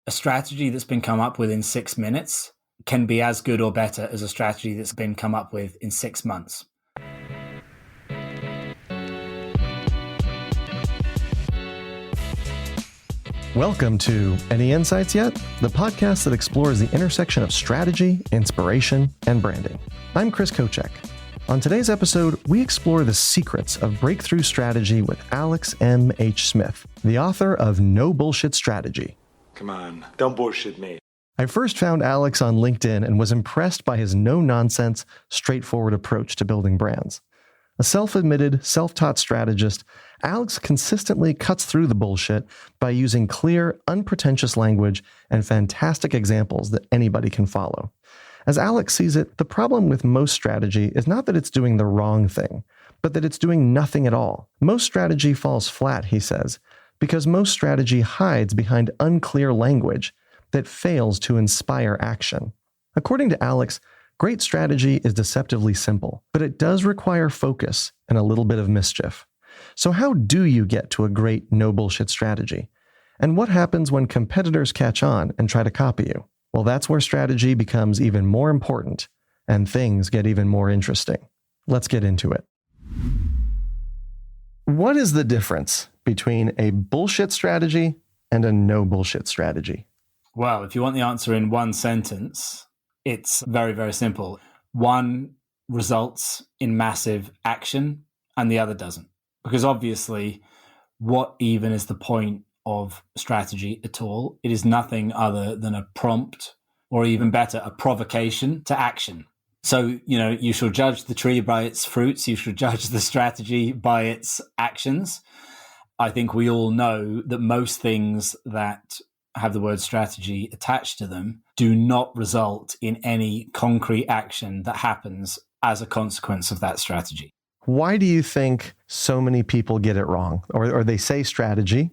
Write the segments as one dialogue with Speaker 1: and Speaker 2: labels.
Speaker 1: a strategy that's been come up with in 6 minutes can be as good or better as a strategy that's been come up with in 6 months.
Speaker 2: Welcome to Any Insights Yet? The podcast that explores the intersection of strategy, inspiration, and branding. I'm Chris Kocek. On today's episode, we explore the secrets of breakthrough strategy with Alex M. H. Smith, the author of No Bullshit Strategy.
Speaker 3: Come on, don't bullshit me.
Speaker 2: I first found Alex on LinkedIn and was impressed by his no-nonsense, straightforward approach to building brands. A self-admitted, self-taught strategist, Alex consistently cuts through the bullshit by using clear, unpretentious language and fantastic examples that anybody can follow. As Alex sees it, the problem with most strategy is not that it's doing the wrong thing, but that it's doing nothing at all. Most strategy falls flat, he says, because most strategy hides behind unclear language that fails to inspire action. According to Alex, great strategy is deceptively simple, but it does require focus and a little bit of mischief. So how do you get to a great no-bullshit strategy? And what happens when competitors catch on and try to copy you? Well, that's where strategy becomes even more important and things get even more interesting. Let's get into it. What is the difference between a bullshit strategy and a no-bullshit strategy?
Speaker 1: Well, if you want the answer in one sentence, it's very, very simple. One results in massive action and the other doesn't. Because obviously, what even is the point of strategy at all? It is nothing other than a prompt, or even better, a provocation to action. So, you shall judge the tree by its fruits. You shall judge the strategy by its actions. I think we all know that most things that have the word strategy attached to them do not result in any concrete action that happens as a consequence of that strategy.
Speaker 2: Why do you think so many people get it wrong? Or they say strategy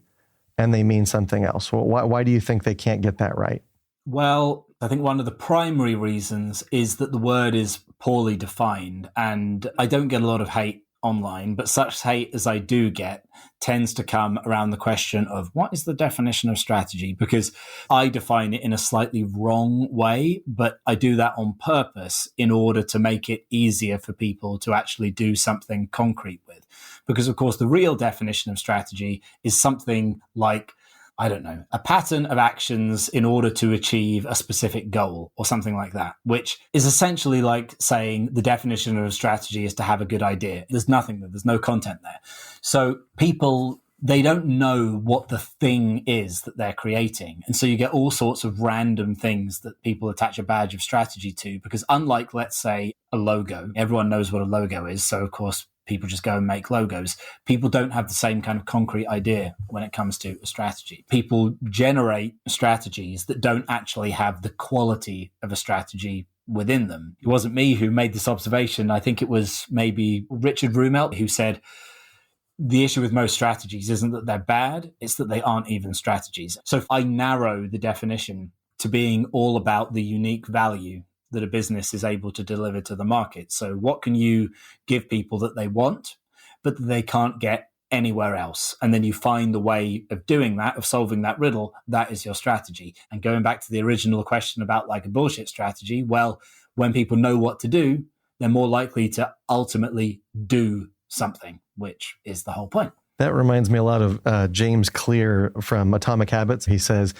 Speaker 2: and they mean something else? Well, why do you think they can't get that right?
Speaker 1: Well, I think one of the primary reasons is that the word is poorly defined. And I don't get a lot of hate online, but such hate as I do get tends to come around the question of what is the definition of strategy? Because I define it in a slightly wrong way, but I do that on purpose in order to make it easier for people to actually do something concrete with. Because of course, the real definition of strategy is something like, I don't know, a pattern of actions in order to achieve a specific goal or something like that, which is essentially like saying the definition of a strategy is to have a good idea. There's nothing there. There's no content there. So people, they don't know what the thing is that they're creating. And so you get all sorts of random things that people attach a badge of strategy to, because unlike, let's say, a logo, everyone knows what a logo is. So of course, people just go and make logos. People don't have the same kind of concrete idea when it comes to a strategy. People generate strategies that don't actually have the quality of a strategy within them. It wasn't me who made this observation. I think it was maybe Richard Rumelt who said, the issue with most strategies isn't that they're bad, it's that they aren't even strategies. So if I narrow the definition to being all about the unique value that a business is able to deliver to the market. So what can you give people that they want, but that they can't get anywhere else? And then you find the way of doing that, of solving that riddle. That is your strategy. And going back to the original question about like a bullshit strategy, well, when people know what to do, they're more likely to ultimately do something, which is the whole point.
Speaker 2: That reminds me a lot of James Clear from Atomic Habits. He says,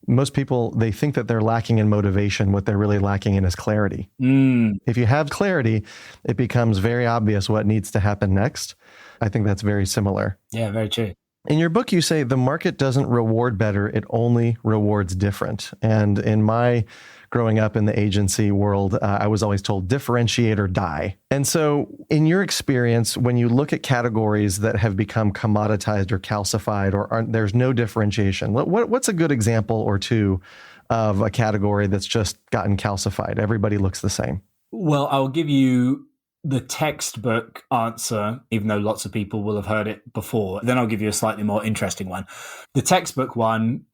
Speaker 2: most people, they think that they're lacking in motivation. What they're really lacking in is clarity. If you have clarity, it becomes very obvious what needs to happen next. I think that's very similar.
Speaker 1: Yeah, very true.
Speaker 2: In your book, you say the market doesn't reward better, it only rewards different. And in my growing up in the agency world, I was always told differentiate or die. And so in your experience, when you look at categories that have become commoditized or calcified or there's no differentiation, what's a good example or two of a category that's just gotten calcified? Everybody looks the same.
Speaker 1: Well, I'll give you the textbook answer, even though lots of people will have heard it before. Then I'll give you a slightly more interesting one. The textbook one,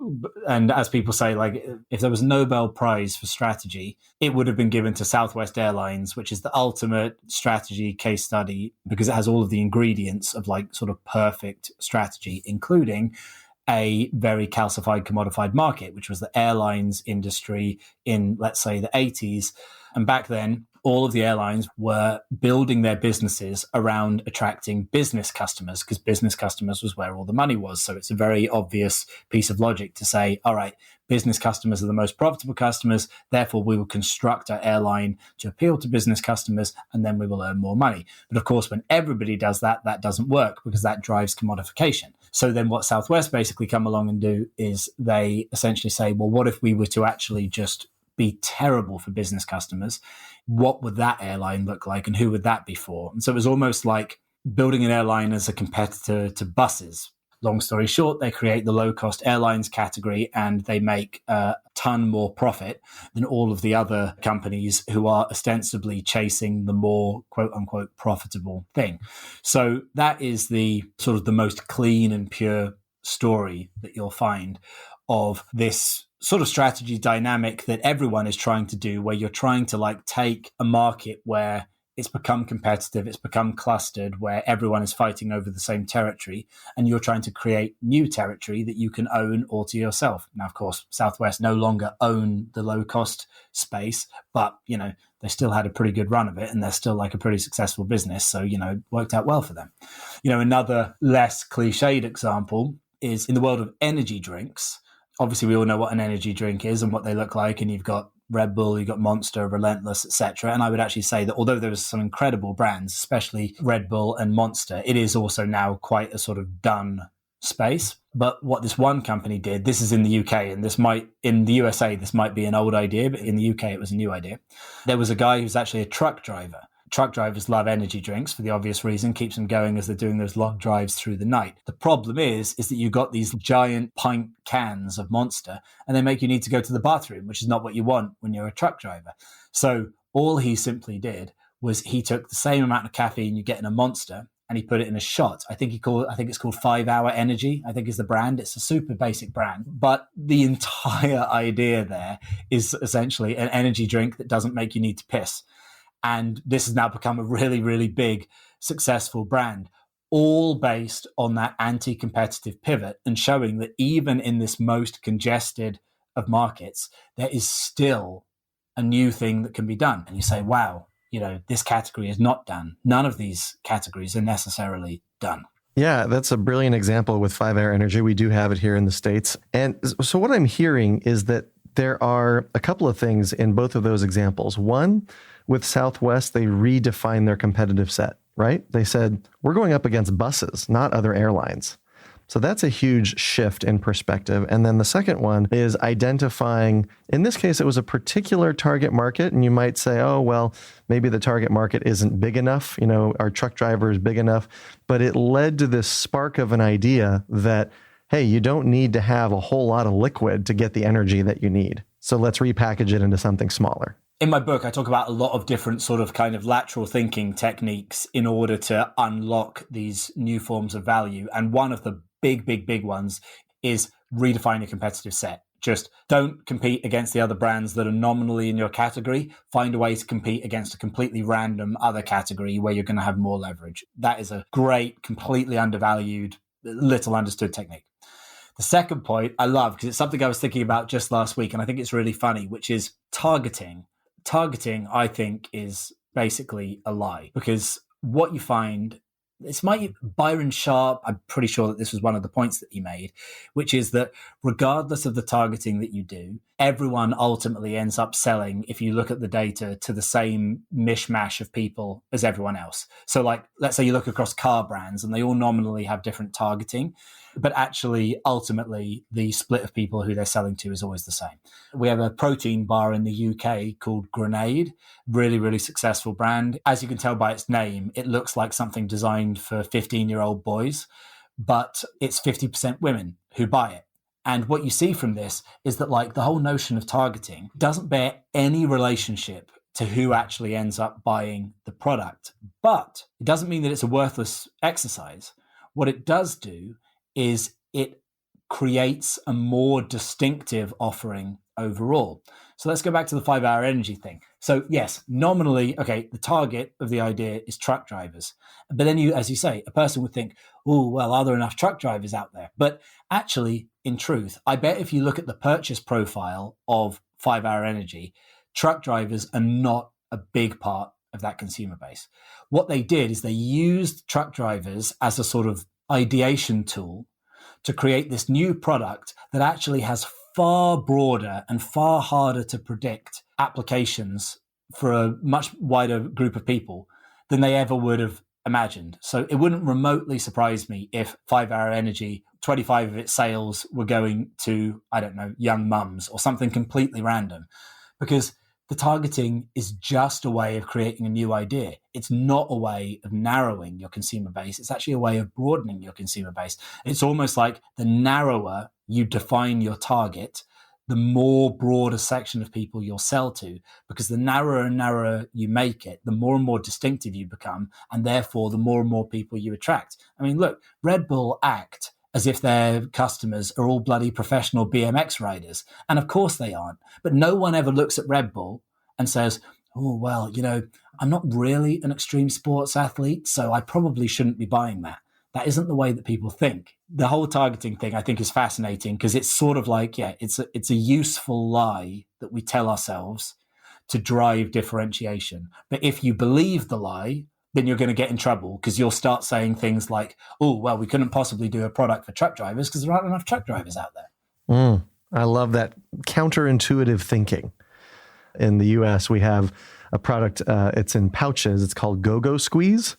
Speaker 1: and as people say, like if there was a Nobel Prize for strategy, it would have been given to Southwest Airlines, which is the ultimate strategy case study because it has all of the ingredients of like sort of perfect strategy, including a very calcified, commodified market, which was the airlines industry in, let's say, the 80s. And back then, all of the airlines were building their businesses around attracting business customers, because business customers was where all the money was. So it's a very obvious piece of logic to say, all right, business customers are the most profitable customers. Therefore, we will construct our airline to appeal to business customers, and then we will earn more money. But of course, when everybody does that, that doesn't work, because that drives commodification. So then what Southwest basically come along and do is they essentially say, well, what if we were to actually just be terrible for business customers? What would that airline look like, and who would that be for? And so it was almost like building an airline as a competitor to buses. Long story short, they create the low-cost airlines category, and they make a ton more profit than all of the other companies who are ostensibly chasing the more quote-unquote profitable thing. So that is the sort of the most clean and pure story that you'll find of this sort of strategy dynamic that everyone is trying to do, where you're trying to like take a market where it's become competitive, it's become clustered, where everyone is fighting over the same territory, and you're trying to create new territory that you can own all to yourself. Now, of course, Southwest no longer own the low-cost space, but, you know, they still had a pretty good run of it, and they're still like a pretty successful business. So, you know, it worked out well for them. You know, another less cliched example is in the world of energy drinks. Obviously, we all know what an energy drink is and what they look like, and you've got Red Bull, you've got Monster, Relentless, etc. And I would actually say that although there was some incredible brands, especially Red Bull and Monster, it is also now quite a sort of done space. But what this one company did, this is in the UK, and this might, in the USA, this might be an old idea, but in the UK, it was a new idea. There was a guy who's actually a truck driver. Truck drivers love energy drinks for the obvious reason, keeps them going as they're doing those long drives through the night. The problem is that you got these giant pint cans of Monster, and they make you need to go to the bathroom, which is not what you want when you're a truck driver. So all he simply did was he took the same amount of caffeine you get in a Monster, and he put it in a shot. I think it's called 5 Hour Energy, I think is the brand. It's a super basic brand. But the entire idea there is essentially an energy drink that doesn't make you need to piss. And this has now become a really, really big, successful brand, all based on that anti-competitive pivot, and showing that even in this most congested of markets, there is still a new thing that can be done. And you say, wow, you know, this category is not done. None of these categories are necessarily done.
Speaker 2: Yeah, that's a brilliant example with 5 Hour Energy. We do have it here in the States. And so what I'm hearing is that there are a couple of things in both of those examples. One, with Southwest, they redefined their competitive set, right? They said, we're going up against buses, not other airlines. So that's a huge shift in perspective. And then the second one is identifying, in this case, it was a particular target market. And you might say, oh, well, maybe the target market isn't big enough. You know, our truck driver is big enough. But it led to this spark of an idea that, hey, you don't need to have a whole lot of liquid to get the energy that you need. So let's repackage it into something smaller.
Speaker 1: In my book, I talk about a lot of different sort of kind of lateral thinking techniques in order to unlock these new forms of value. And one of the big ones is redefine a competitive set. Just don't compete against the other brands that are nominally in your category. Find a way to compete against a completely random other category where you're going to have more leverage. That is a great, completely undervalued, little understood technique. The second point I love, because it's something I was thinking about just last week, and I think it's really funny, which is targeting. Targeting, I think, is basically a lie, because what you find, it's Byron Sharp, I'm pretty sure that this was one of the points that he made, which is that regardless of the targeting that you do, everyone ultimately ends up selling, if you look at the data, to the same mishmash of people as everyone else. So like, let's say you look across car brands and they all nominally have different targeting, but actually, ultimately, the split of people who they're selling to is always the same. We have a protein bar in the UK called Grenade, really, really successful brand. As you can tell by its name, it looks like something designed for 15-year-old boys, but it's 50% women who buy it. And what you see from this is that like the whole notion of targeting doesn't bear any relationship to who actually ends up buying the product. But it doesn't mean that it's a worthless exercise. What it does do is it creates a more distinctive offering overall. So let's go back to the 5-hour energy thing. So yes, nominally, okay, the target of the idea is truck drivers. But then you, as you say, a person would think, oh, well, are there enough truck drivers out there? But actually, in truth, I bet if you look at the purchase profile of 5-hour energy, truck drivers are not a big part of that consumer base. What they did is they used truck drivers as a sort of ideation tool to create this new product that actually has far broader and far harder to predict applications for a much wider group of people than they ever would have imagined. So it wouldn't remotely surprise me if 5-hour energy, 25 of its sales were going to, I don't know, young mums or something completely random, because the targeting is just a way of creating a new idea. It's not a way of narrowing your consumer base. It's actually a way of broadening your consumer base. It's almost like the narrower you define your target, the more broader section of people you'll sell to, because the narrower and narrower you make it, the more and more distinctive you become, and therefore the more and more people you attract. I mean, look, Red Bull act as if their customers are all bloody professional BMX riders. And of course they aren't. But no one ever looks at Red Bull and says, oh, well, you know, I'm not really an extreme sports athlete, so I probably shouldn't be buying that. That isn't the way that people think. The whole targeting thing, I think, is fascinating because it's sort of like, yeah, it's a useful lie that we tell ourselves to drive differentiation. But if you believe the lie, then you're going to get in trouble because you'll start saying things like, oh, well, we couldn't possibly do a product for truck drivers because there aren't enough truck drivers out there.
Speaker 2: I love that counterintuitive thinking. In the US, we have a product, it's in pouches. It's called Go-Go Squeeze.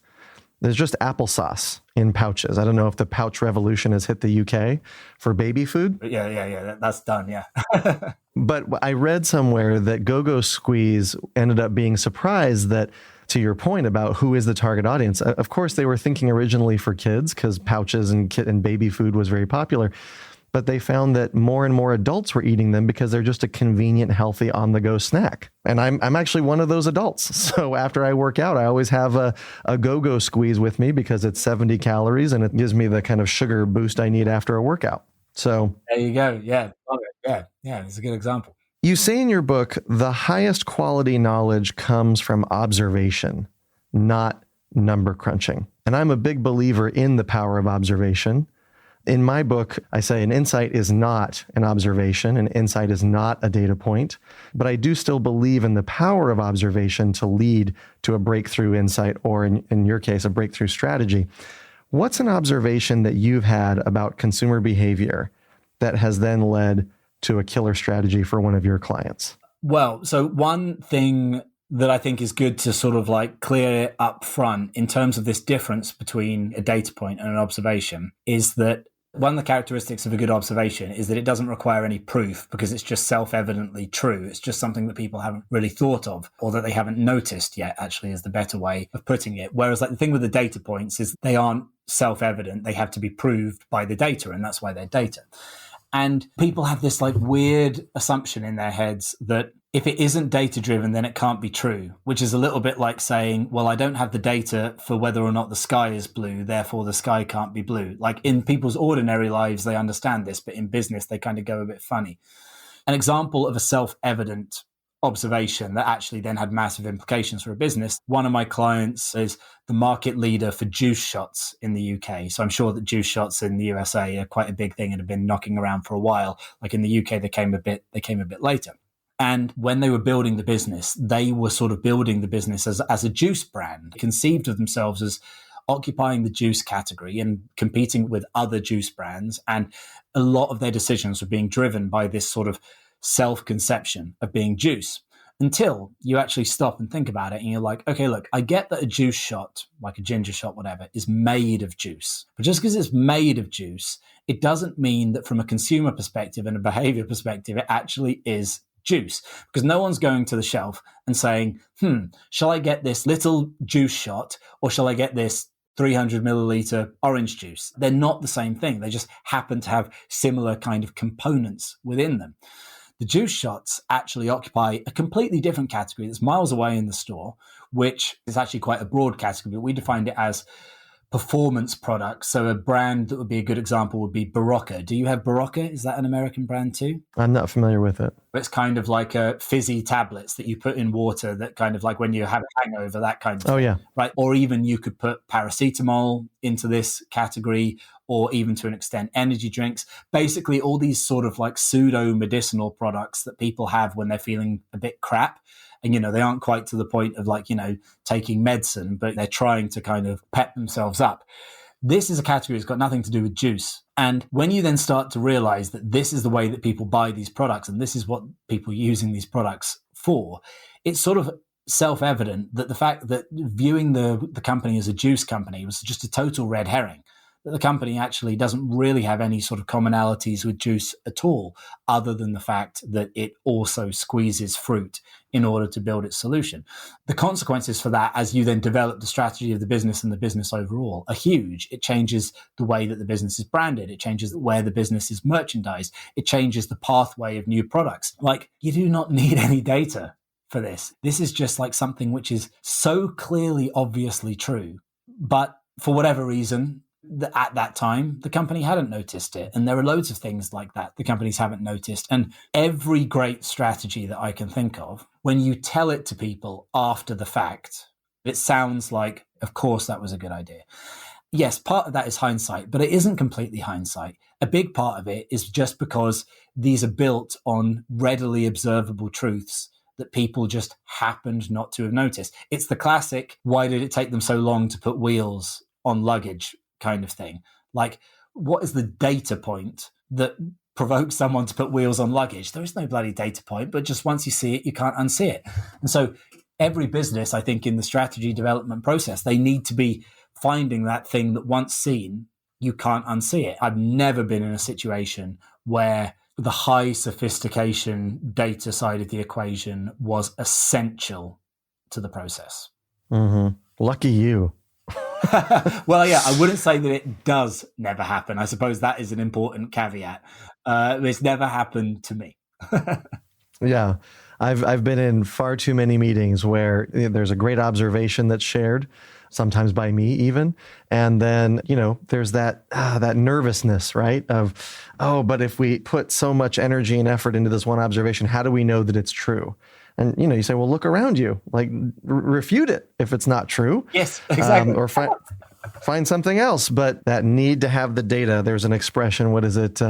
Speaker 2: There's just applesauce in pouches. I don't know if the pouch revolution has hit the UK for baby food.
Speaker 1: Yeah. That's done, yeah.
Speaker 2: But I read somewhere that Go-Go Squeeze ended up being surprised that, to your point about who is the target audience, of course, they were thinking originally for kids because pouches and baby food was very popular. But they found that more and more adults were eating them because they're just a convenient, healthy on-the-go snack. And I'm actually one of those adults. So after I work out, I always have a Go-Go Squeeze with me because it's 70 calories and it gives me the kind of sugar boost I need after a workout. So
Speaker 1: there you go. Yeah. Love it. Yeah. It's a good example.
Speaker 2: You say in your book, the highest quality knowledge comes from observation, not number crunching. And I'm a big believer in the power of observation. In my book, I say an insight is not an observation, an insight is not a data point, but I do still believe in the power of observation to lead to a breakthrough insight, or in your case, a breakthrough strategy. What's an observation that you've had about consumer behavior that has then led to a killer strategy for one of your clients?
Speaker 1: Well, so one thing that I think is good to sort of like clear up front in terms of this difference between a data point and an observation is that one of the characteristics of a good observation is that it doesn't require any proof because it's just self-evidently true. It's just something that people haven't really thought of or that they haven't noticed yet, actually, is the better way of putting it. Whereas like the thing with the data points is they aren't self-evident. They have to be proved by the data, and that's why they're data. And people have this like weird assumption in their heads that if it isn't data driven, then it can't be true, which is a little bit like saying, well, I don't have the data for whether or not the sky is blue, therefore the sky can't be blue. Like in people's ordinary lives, they understand this, but in business, they kind of go a bit funny. An example of a self-evident observation that actually then had massive implications for a business. One of my clients is the market leader for juice shots in the UK. So I'm sure that juice shots in the USA are quite a big thing and have been knocking around for a while. Like in the UK, they came a bit later. And when they were building the business, they were sort of building the business as a juice brand, conceived of themselves as occupying the juice category and competing with other juice brands. And a lot of their decisions were being driven by this sort of self-conception of being juice, until you actually stop and think about it and you're like, okay, look, I get that a juice shot, like a ginger shot, whatever, is made of juice. But just because it's made of juice, it doesn't mean that from a consumer perspective and a behavior perspective, it actually is juice, because no one's going to the shelf and saying, shall I get this little juice shot or shall I get this 300 milliliter orange juice? They're not the same thing. They just happen to have similar kind of components within them. The juice shots actually occupy a completely different category that's miles away in the store, which is actually quite a broad category, but we defined it as performance products. So a brand that would be a good example would be Barocca. Do you have Barocca? Is that an American brand too?
Speaker 2: I'm not familiar with it.
Speaker 1: It's kind of like a fizzy tablets that you put in water that kind of like when you have a hangover, that kind of thing.
Speaker 2: Oh, yeah.
Speaker 1: Right. Or even you could put paracetamol into this category, or even to an extent, energy drinks. Basically, all these sort of like pseudo medicinal products that people have when they're feeling a bit crap. And, they aren't quite to the point of like, taking medicine, but they're trying to kind of pep themselves up. This is a category that's got nothing to do with juice. And when you then start to realize that this is the way that people buy these products and this is what people are using these products for, it's sort of self-evident that the fact that viewing the company as a juice company was just a total red herring. That the company actually doesn't really have any sort of commonalities with juice at all, other than the fact that it also squeezes fruit in order to build its solution. The consequences for that, as you then develop the strategy of the business and the business overall, are huge. It changes the way that the business is branded. It changes where the business is merchandised. It changes the pathway of new products. Like, you do not need any data for this. This is just like something which is so clearly, obviously true. But for whatever reason, at that time, the company hadn't noticed it. And there are loads of things like that the companies haven't noticed. And every great strategy that I can think of, when you tell it to people after the fact, it sounds like, of course, that was a good idea. Yes, part of that is hindsight, but it isn't completely hindsight. A big part of it is just because these are built on readily observable truths that people just happened not to have noticed. It's the classic, why did it take them so long to put wheels on luggage kind of thing. Like, what is the data point that provokes someone to put wheels on luggage? There is no bloody data point, but just once you see it, you can't unsee it. And so every business, I think, in the strategy development process, they need to be finding that thing that once seen, you can't unsee it. I've never been in a situation where the high sophistication data side of the equation was essential to the process.
Speaker 2: Mm-hmm. Lucky you.
Speaker 1: Well, yeah, I wouldn't say that it does never happen. I suppose that is an important caveat. It's never happened to me.
Speaker 2: Yeah. I've been in far too many meetings where there's a great observation that's shared, sometimes by me even. And then, there's that nervousness, right? Of, but if we put so much energy and effort into this one observation, how do we know that it's true? And, you say, well, look around you, like refute it if it's not true.
Speaker 1: Yes, exactly.
Speaker 2: Or find something else. But that need to have the data, there's an expression, what is it?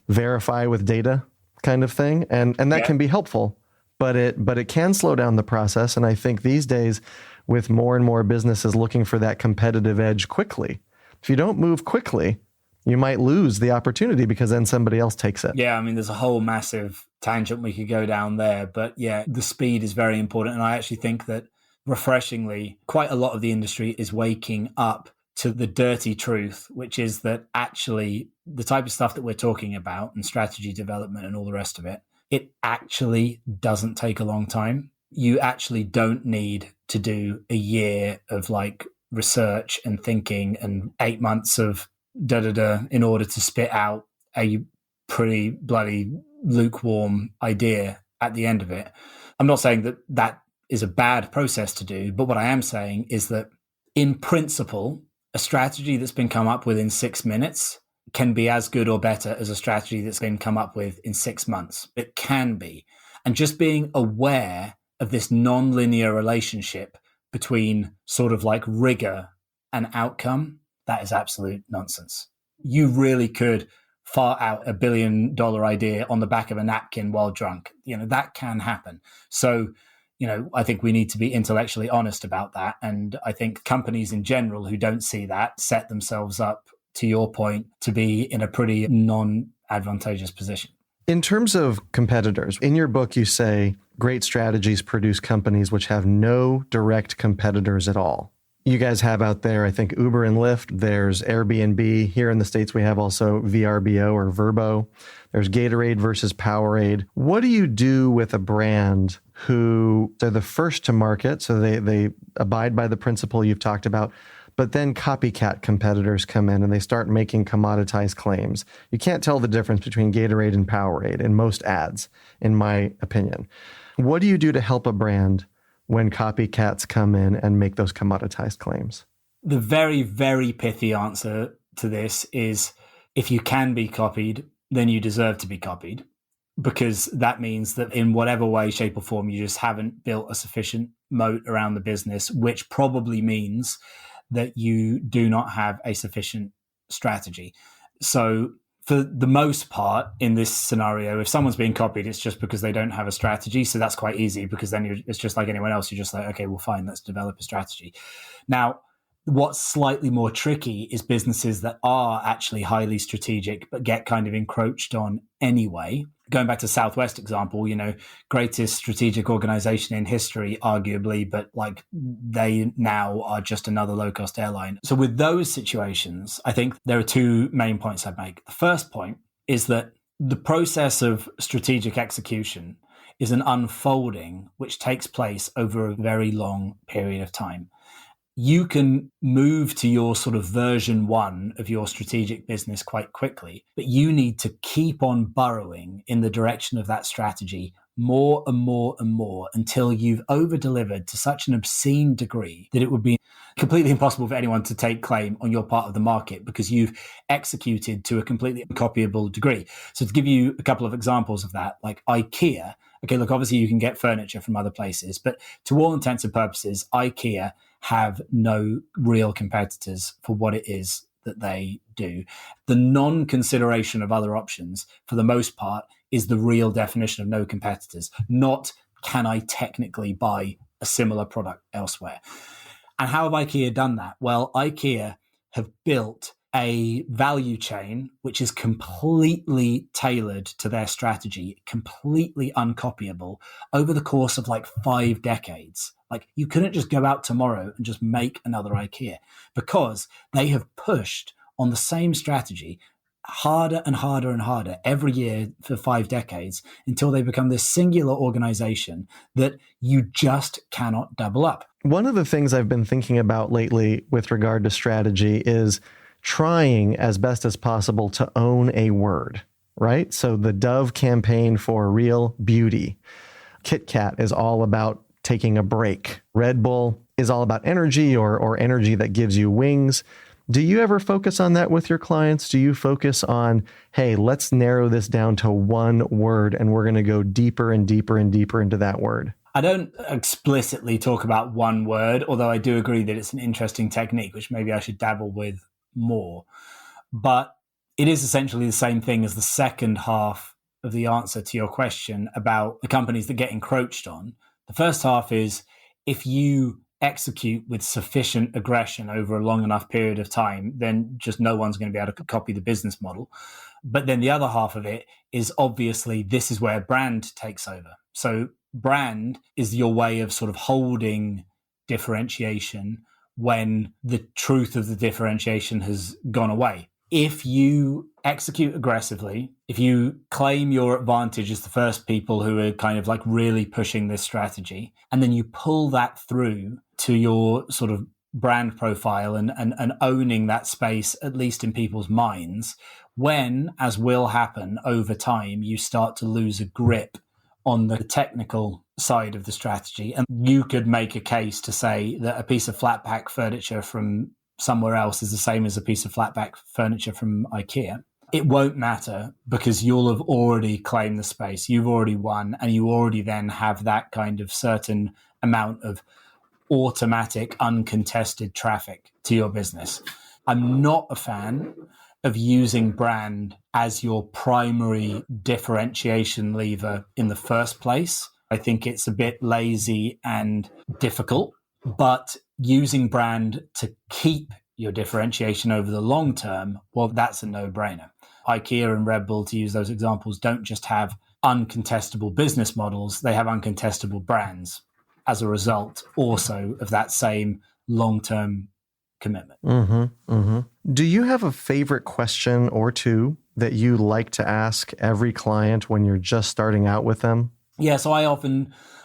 Speaker 2: Verify with data kind of thing. And that can be helpful, but it can slow down the process. And I think these days, with more and more businesses looking for that competitive edge quickly, if you don't move quickly, you might lose the opportunity because then somebody else takes it.
Speaker 1: Yeah, I mean, there's a whole massive tangent we could go down there. But yeah, the speed is very important. And I actually think that refreshingly, quite a lot of the industry is waking up to the dirty truth, which is that actually the type of stuff that we're talking about and strategy development and all the rest of it, it actually doesn't take a long time. You actually don't need to do a year of like research and thinking and 8 months of in order to spit out a pretty bloody lukewarm idea at the end of it. I'm not saying that that is a bad process to do, but what I am saying is that in principle, a strategy that's been come up with in 6 minutes can be as good or better as a strategy that's been come up with in 6 months. It can be. And just being aware of this non-linear relationship between sort of like rigor and outcome, that is absolute nonsense. You really could fart out $1 billion idea on the back of a napkin while drunk. That can happen. So, I think we need to be intellectually honest about that. And I think companies in general who don't see that set themselves up, to your point, to be in a pretty non-advantageous position.
Speaker 2: In terms of competitors, in your book, you say great strategies produce companies which have no direct competitors at all. You guys have out there, I think, Uber and Lyft. There's Airbnb. Here in the States, we have also VRBO or Vrbo. There's Gatorade versus Powerade. What do you do with a brand who they're the first to market, so they abide by the principle you've talked about, but then copycat competitors come in and they start making commoditized claims? You can't tell the difference between Gatorade and Powerade in most ads, in my opinion. What do you do to help a brand when copycats come in and make those commoditized claims?
Speaker 1: The very, very pithy answer to this is if you can be copied, then you deserve to be copied, because that means that in whatever way, shape, or form, you just haven't built a sufficient moat around the business, which probably means that you do not have a sufficient strategy. So for the most part in this scenario, if someone's being copied, it's just because they don't have a strategy. So that's quite easy, because then it's just like anyone else. You're just like, okay, well, fine, let's develop a strategy. Now, what's slightly more tricky is businesses that are actually highly strategic, but get kind of encroached on anyway. Going back to Southwest example, greatest strategic organization in history, arguably, but like they now are just another low-cost airline. So with those situations, I think there are two main points I'd make. The first point is that the process of strategic execution is an unfolding which takes place over a very long period of time. You can move to your sort of version 1 of your strategic business quite quickly, but you need to keep on burrowing in the direction of that strategy more and more and more until you've over-delivered to such an obscene degree that it would be completely impossible for anyone to take claim on your part of the market, because you've executed to a completely uncopyable degree. So to give you a couple of examples of that, like IKEA, okay, look, obviously you can get furniture from other places, but to all intents and purposes, IKEA have no real competitors for what it is that they do. The non-consideration of other options, for the most part, is the real definition of no competitors, not can I technically buy a similar product elsewhere. And how have IKEA done that? Well, IKEA have built a value chain which is completely tailored to their strategy, completely uncopyable over the course of like 5 decades. Like, you couldn't just go out tomorrow and just make another IKEA, because they have pushed on the same strategy harder and harder and harder every year for 5 decades until they become this singular organization that you just cannot double up.
Speaker 2: One of the things I've been thinking about lately with regard to strategy is trying as best as possible to own a word, right? So the Dove campaign for real beauty. Kit Kat is all about taking a break. Red Bull is all about energy or energy that gives you wings. Do you ever focus on that with your clients? Do you focus on, hey, let's narrow this down to one word and we're going to go deeper and deeper and deeper into that word?
Speaker 1: I don't explicitly talk about one word, although I do agree that it's an interesting technique, which maybe I should dabble with more. But it is essentially the same thing as the second half of the answer to your question about the companies that get encroached on. The first half is, if you execute with sufficient aggression over a long enough period of time, then just no one's going to be able to copy the business model. But then the other half of it is, obviously, this is where brand takes over. So brand is your way of sort of holding differentiation when the truth of the differentiation has gone away. If you execute aggressively, if you claim your advantage as the first people who are kind of like really pushing this strategy, and then you pull that through to your sort of brand profile and owning that space, at least in people's minds, when, as will happen over time, you start to lose a grip on the technical side of the strategy. And you could make a case to say that a piece of flat pack furniture from somewhere else is the same as a piece of flat pack furniture from IKEA. It won't matter, because you'll have already claimed the space. You've already won, and you already then have that kind of certain amount of automatic, uncontested traffic to your business. I'm not a fan of using brand as your primary differentiation lever in the first place. I think it's a bit lazy and difficult, but using brand to keep your differentiation over the long term, well, that's a no-brainer. IKEA and Red Bull, to use those examples, don't just have uncontestable business models, they have uncontestable brands as a result also of that same long-term commitment.
Speaker 2: Do you have a favorite question or two that you like to ask every client when you're just starting out with them?
Speaker 1: Yeah, so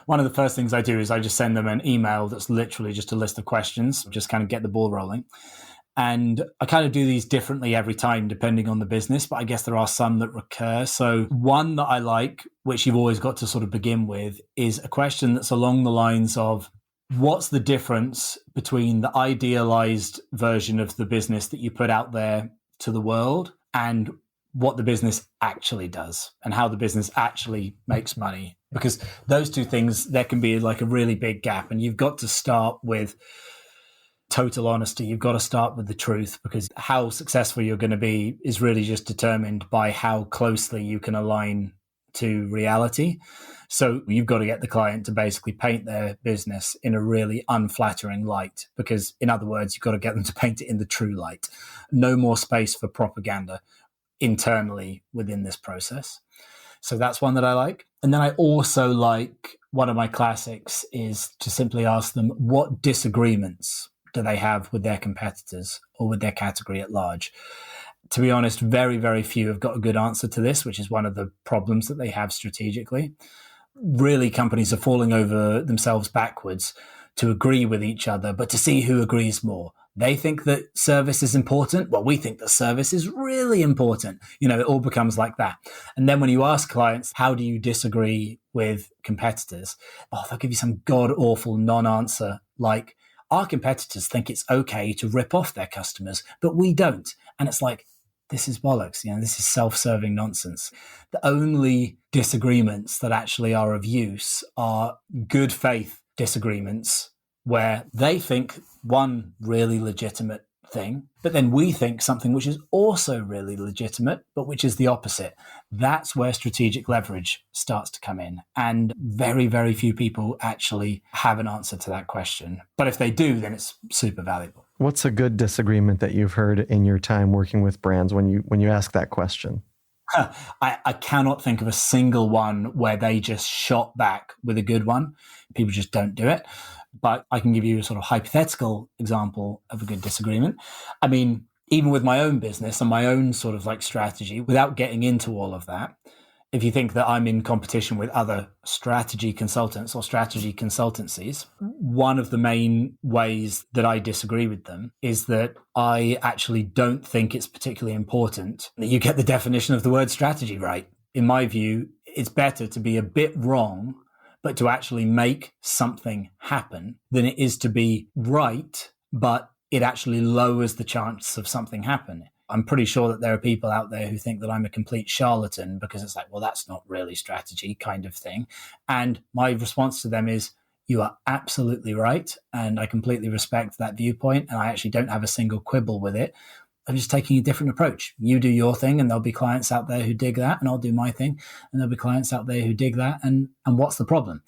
Speaker 1: one of the first things I do is I just send them an email that's literally just a list of questions, just kind of get the ball rolling. And I kind of do these differently every time, depending on the business, but I guess there are some that recur. So one that I like, which you've always got to sort of begin with, is a question that's along the lines of, what's the difference between the idealized version of the business that you put out there to the world and what the business actually does and how the business actually makes money? Because those two things, there can be like a really big gap, and you've got to start with total honesty. You've got to start with the truth, because how successful you're going to be is really just determined by how closely you can align to reality. So you've got to get the client to basically paint their business in a really unflattering light, because in other words, you've got to get them to paint it in the true light. No more space for propaganda internally within this process. So that's one that I like. And then I also like, one of my classics is to simply ask them, what disagreements do they have with their competitors or with their category at large? To be honest, very, very few have got a good answer to this, which is one of the problems that they have strategically. Really, companies are falling over themselves backwards to agree with each other, but to see who agrees more. They think that service is important. Well, we think that service is really important. It all becomes like that. And then when you ask clients, how do you disagree with competitors? Oh, they'll give you some god-awful non-answer, like, our competitors think it's okay to rip off their customers, but we don't. And it's like, this is bollocks. This is self-serving nonsense. The only disagreements that actually are of use are good faith disagreements, where they think one really legitimate thing, but then we think something which is also really legitimate, but which is the opposite. That's where strategic leverage starts to come in. And very, very few people actually have an answer to that question. But if they do, then it's super valuable.
Speaker 2: What's a good disagreement that you've heard in your time working with brands when you ask that question?
Speaker 1: I cannot think of a single one where they just shot back with a good one. People just don't do it. But I can give you a sort of hypothetical example of a good disagreement. I mean, even with my own business and my own sort of like strategy, without getting into all of that, if you think that I'm in competition with other strategy consultants or strategy consultancies, one of the main ways that I disagree with them is that I actually don't think it's particularly important that you get the definition of the word strategy right. In my view, it's better to be a bit wrong, but to actually make something happen, than it is to be right, but it actually lowers the chance of something happening. I'm pretty sure that there are people out there who think that I'm a complete charlatan because it's like, well, that's not really strategy kind of thing. And my response to them is, you are absolutely right. And I completely respect that viewpoint. And I actually don't have a single quibble with it. I'm just taking a different approach. You do your thing, and there'll be clients out there who dig that, and I'll do my thing, and there'll be clients out there who dig that. And what's the problem?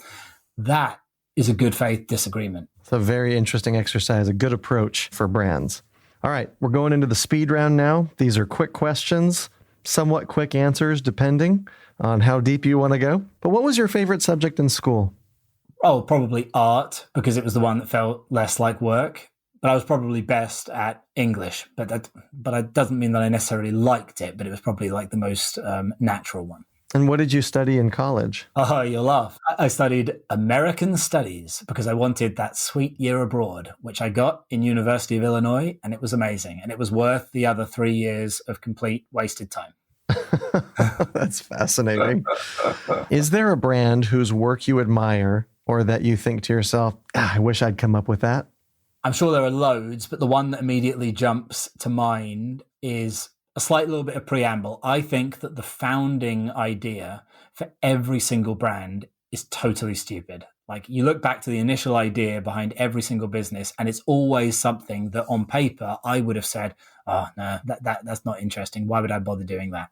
Speaker 1: That is a good faith disagreement.
Speaker 2: It's a very interesting exercise, a good approach for brands. All right, we're going into the speed round now. These are quick questions, somewhat quick answers, depending on how deep you want to go. But what was your favorite subject in school?
Speaker 1: Oh, probably art, because it was the one that felt less like work. But I was probably best at English, but that doesn't mean that I necessarily liked it, but it was probably like the most natural one.
Speaker 2: And what did you study in college?
Speaker 1: Oh, you'll laugh. I studied American Studies because I wanted that sweet year abroad, which I got in University of Illinois, and it was amazing. And it was worth the other 3 years of complete wasted time.
Speaker 2: That's fascinating. Is there a brand whose work you admire or that you think to yourself, I wish I'd come up with that?
Speaker 1: I'm sure there are loads, but the one that immediately jumps to mind is a slight little bit of preamble. I think that the founding idea for every single brand is totally stupid. Like, you look back to the initial idea behind every single business, and it's always something that on paper I would have said, oh, no, that's not interesting. Why would I bother doing that?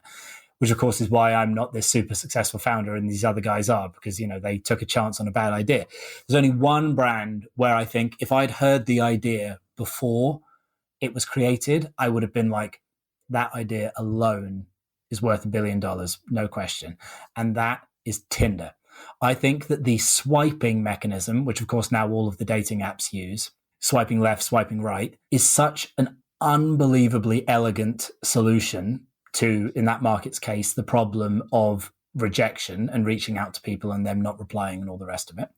Speaker 1: Which, of course, is why I'm not this super successful founder and these other guys are, because, they took a chance on a bad idea. There's only one brand where I think if I'd heard the idea before it was created, I would have been like, that idea alone is worth $1 billion, no question. And that is Tinder. I think that the swiping mechanism, which of course now all of the dating apps use, swiping left, swiping right, is such an unbelievably elegant solution to, in that market's case, the problem of rejection and reaching out to people and them not replying and all the rest of it.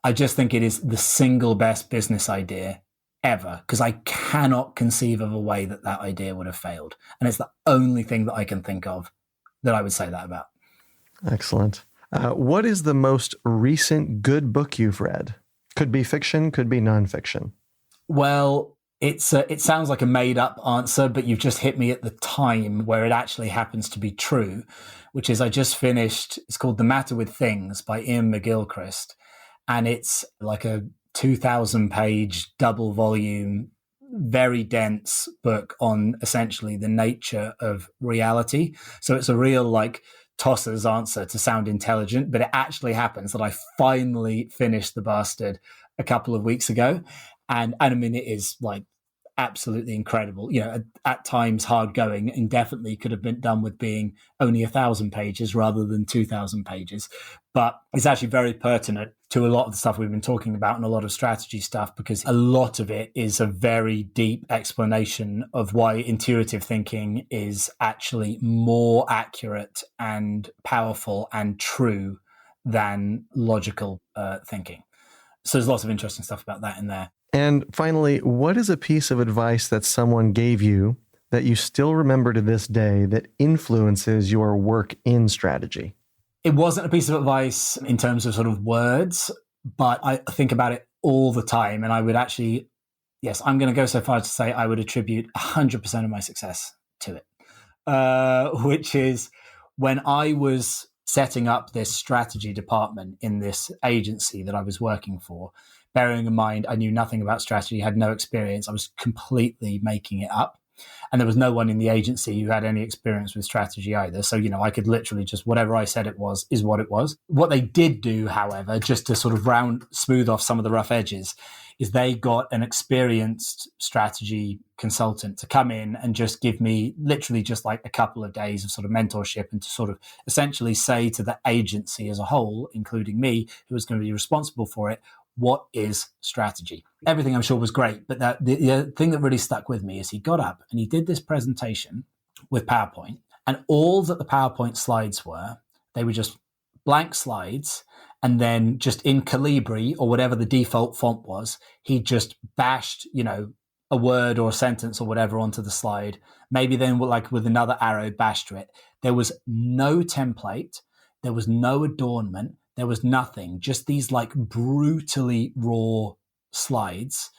Speaker 1: I just think it is the single best business idea ever, because I cannot conceive of a way that idea would have failed. And it's the only thing that I can think of that I would say that about.
Speaker 2: Excellent. What is the most recent good book you've read? Could be fiction, could be nonfiction.
Speaker 1: Well, it sounds like a made-up answer, but you've just hit me at the time where it actually happens to be true, which is I just finished, it's called The Matter with Things by Ian McGilchrist, and it's like a 2,000-page double volume, very dense book on essentially the nature of reality. So it's a real like tosser's answer to sound intelligent, but it actually happens that I finally finished the bastard a couple of weeks ago. And I mean, it is like absolutely incredible. You know, at times hard going, and definitely could have been done with being only 1,000 pages rather than 2,000 pages. But it's actually very pertinent to a lot of the stuff we've been talking about and a lot of strategy stuff, because a lot of it is a very deep explanation of why intuitive thinking is actually more accurate and powerful and true than logical thinking. So there's lots of interesting stuff about that in there.
Speaker 2: And finally, what is a piece of advice that someone gave you that you still remember to this day that influences your work in strategy?
Speaker 1: It wasn't a piece of advice in terms of sort of words, but I think about it all the time. And I would actually, yes, I'm going to go so far as to say I would attribute 100% of my success to it, which is when I was setting up this strategy department in this agency that I was working for. Bearing in mind, I knew nothing about strategy, had no experience. I was completely making it up. And there was no one in the agency who had any experience with strategy either. So, you know, I could literally just, whatever I said it was, is what it was. What they did do, however, just to sort of smooth off some of the rough edges, is they got an experienced strategy consultant to come in and just give me literally just like a couple of days of sort of mentorship, and to sort of essentially say to the agency as a whole, including me, who was going to be responsible for it, what is strategy? Everything I'm sure was great, but the thing that really stuck with me is he got up and he did this presentation with PowerPoint, and all that the PowerPoint slides were, they were just blank slides, and then just in Calibri or whatever the default font was, he just bashed, you know, a word or a sentence or whatever onto the slide, maybe then like with another arrow bashed it. There was no template, there was no adornment, there was nothing, just these like brutally raw slides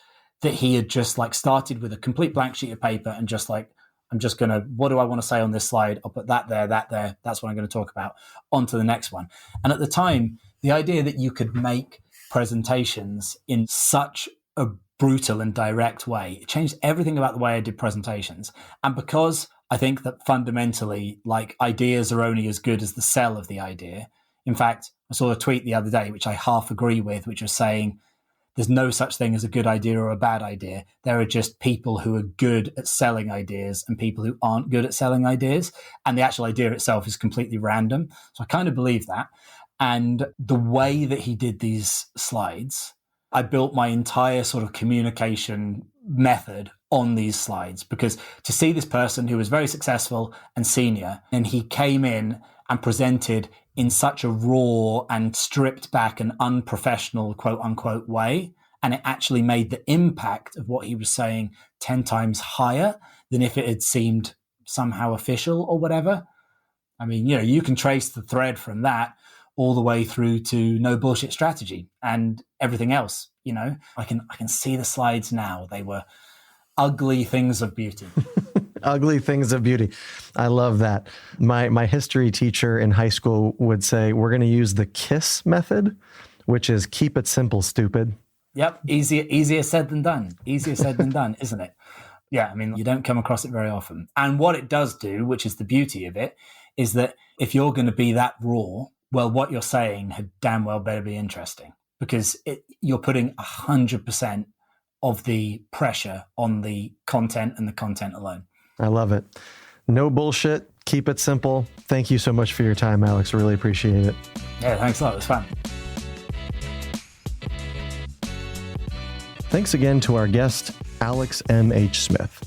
Speaker 1: that he had just like started with a complete blank sheet of paper and just like, I'm just going to, what do I want to say on this slide? I'll put that there, that's what I'm going to talk about, on to the next one. And at the time, the idea that you could make presentations in such a brutal and direct way, it changed everything about the way I did presentations. And because I think that fundamentally, like, ideas are only as good as the sell of the idea. In fact, I saw a tweet the other day, which I half agree with, which was saying, there's no such thing as a good idea or a bad idea. There are just people who are good at selling ideas and people who aren't good at selling ideas. And the actual idea itself is completely random. So I kind of believe that. And the way that he did these slides, I built my entire sort of communication method on these slides, because to see this person who was very successful and senior, and he came in and presented in such a raw and stripped back and unprofessional, quote unquote, way. And it actually made the impact of what he was saying 10 times higher than if it had seemed somehow official or whatever. I mean, you know, you can trace the thread from that all the way through to no bullshit strategy and everything else. You know, I can see the slides now. They were ugly things of beauty.
Speaker 2: Ugly things of beauty. I love that. My history teacher in high school would say, we're going to use the KISS method, which is keep it simple, stupid.
Speaker 1: Yep. Easier said than done. Easier said than done, isn't it? Yeah. I mean, you don't come across it very often. And what it does do, which is the beauty of it, is that if you're going to be that raw, well, what you're saying had damn well better be interesting, because you're putting 100% of the pressure on the content and the content alone.
Speaker 2: I love it. No bullshit. Keep it simple. Thank you so much for your time, Alex. Really appreciate it.
Speaker 1: Yeah, thanks a lot. It was fun.
Speaker 2: Thanks again to our guest, Alex M.H. Smith.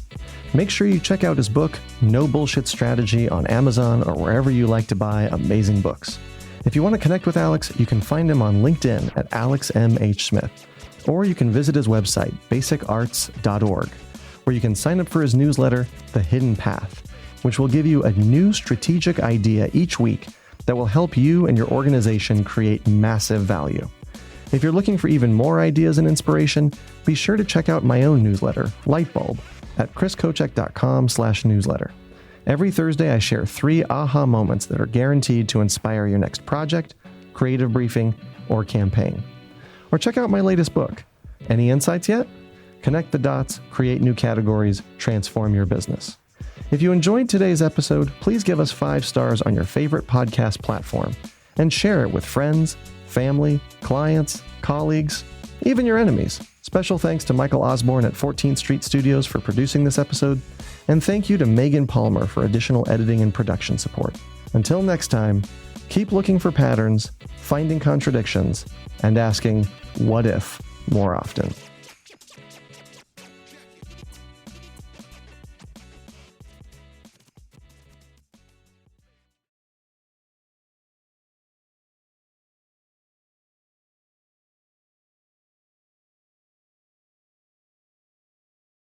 Speaker 2: Make sure you check out his book, No Bullshit Strategy, on Amazon or wherever you like to buy amazing books. If you want to connect with Alex, you can find him on LinkedIn at Alex M.H. Smith, or you can visit his website, basicarts.org, where you can sign up for his newsletter, The Hidden Path, which will give you a new strategic idea each week that will help you and your organization create massive value. If you're looking for even more ideas and inspiration, be sure to check out my own newsletter, Lightbulb, at chriskocek.com/newsletter. Every Thursday, I share 3 aha moments that are guaranteed to inspire your next project, creative briefing, or campaign. Or check out my latest book. Any insights yet? Connect the dots, create new categories, transform your business. If you enjoyed today's episode, please give us 5 stars on your favorite podcast platform and share it with friends, family, clients, colleagues, even your enemies. Special thanks to Michael Osborne at 14th Street Studios for producing this episode, and thank you to Megan Palmer for additional editing and production support. Until next time, keep looking for patterns, finding contradictions, and asking, what if, more often.